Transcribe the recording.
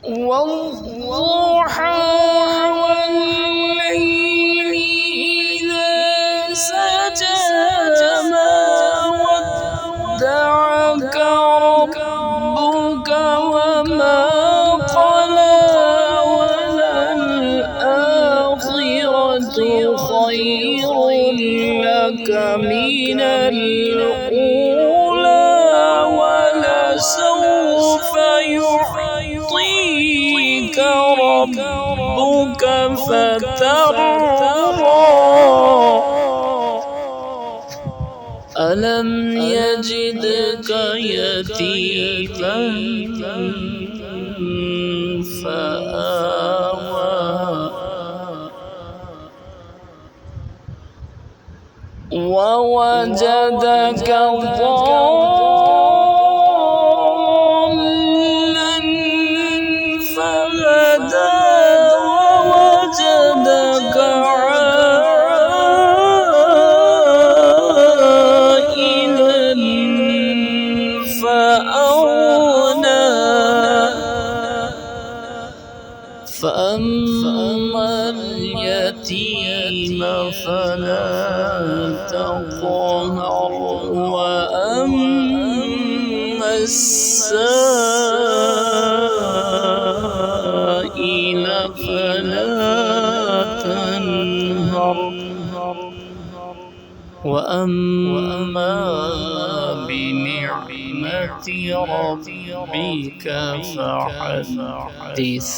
والضحى والليل إذا سجى ما ودعك ربك وما قلى وللآخرة خير لك من الأولى ولسوف يعطيك ربك فترضى ألم يجدك يتيما فآوى ووجدك ضالا فهدى ووجدك عائلا فأغنى فأما اليتيم فلا تقهر وأما السائل فلا تنهر وأما بنعمة ربك فحدث